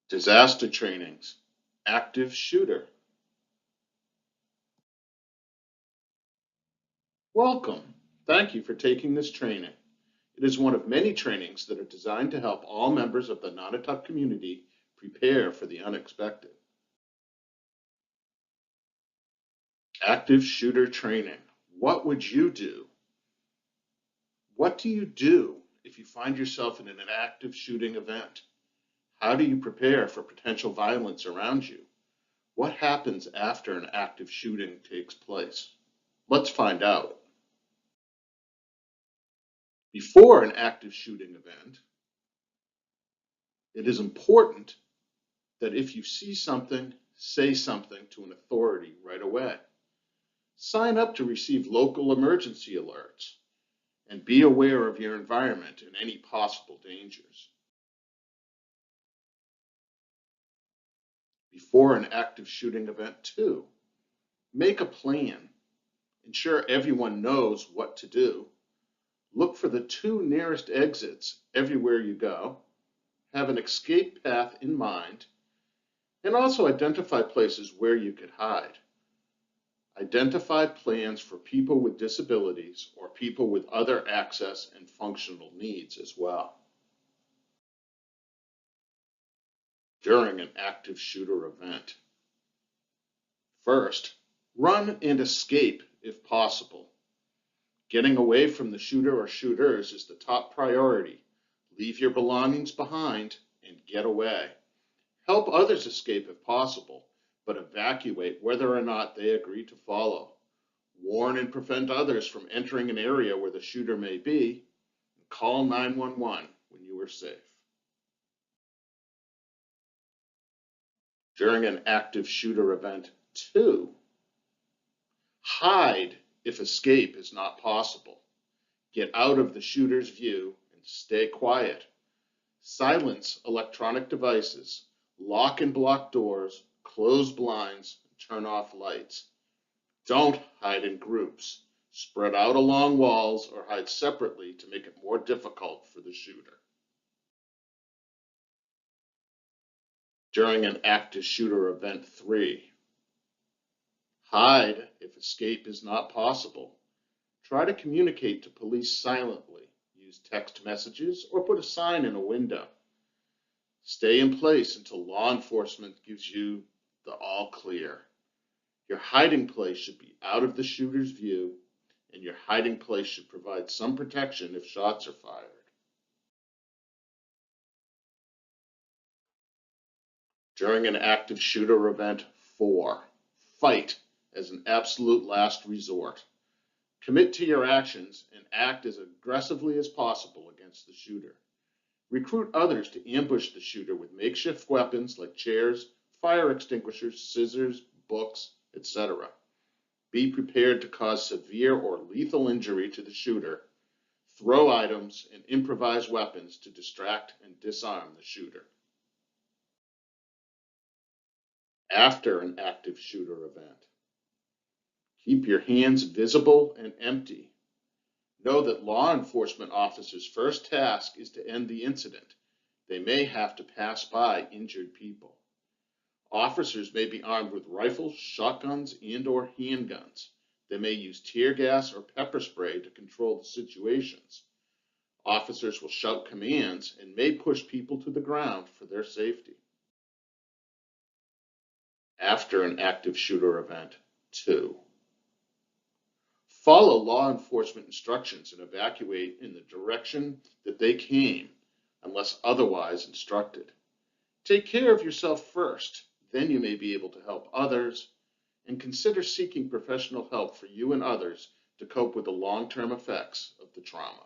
Disaster trainings, active shooter. Welcome. Thank you for taking this training. It is one of many trainings that are designed to help all members of the Nonotuck community prepare for the unexpected. Active shooter training. What would you do? What do you do if you find yourself in an active shooting event? How do you prepare for potential violence around you? What happens after an active shooting takes place? Let's find out. Before an active shooting event, it is important that if you see something, say something to an authority right away. Sign up to receive local emergency alerts and be aware of your environment and any possible dangers. Before an active shooting event, too, make a plan. Ensure everyone knows what to do. Look for the two nearest exits everywhere you go. Have an escape path in mind, and also identify places where you could hide. Identify plans for people with disabilities or people with other access and functional needs as well. During an active shooter event, first, run and escape if possible. Getting away from the shooter or shooters is the top priority. Leave your belongings behind and get away. Help others escape if possible, but evacuate whether or not they agree to follow. Warn and prevent others from entering an area where the shooter may be. And call 911 when you are safe. During an active shooter event, 2, hide if escape is not possible. Get out of the shooter's view and stay quiet. Silence electronic devices. Lock and block doors, close blinds, and turn off lights. Don't hide in groups. Spread out along walls or hide separately to make it more difficult for the shooter. During an active shooter event, 3, hide if escape is not possible. Try to communicate to police silently. Use text messages or put a sign in a window. Stay in place until law enforcement gives you the all clear. Your hiding place should be out of the shooter's view, and your hiding place should provide some protection if shots are fired. During an active shooter event, 4, fight as an absolute last resort. Commit to your actions and act as aggressively as possible against the shooter. Recruit others to ambush the shooter with makeshift weapons like chairs, fire extinguishers, scissors, books, etc. Be prepared to cause severe or lethal injury to the shooter. Throw items and improvise weapons to distract and disarm the shooter. After an active shooter event, keep your hands visible and empty. Know that law enforcement officers' first task is to end the incident. They may have to pass by injured people. Officers may be armed with rifles, shotguns, and/or handguns. They may use tear gas or pepper spray to control the situations. Officers will shout commands and may push people to the ground for their safety. After an active shooter event, 2, follow law enforcement instructions and evacuate in the direction that they came, unless otherwise instructed. Take care of yourself first, then you may be able to help others, and consider seeking professional help for you and others to cope with the long-term effects of the trauma.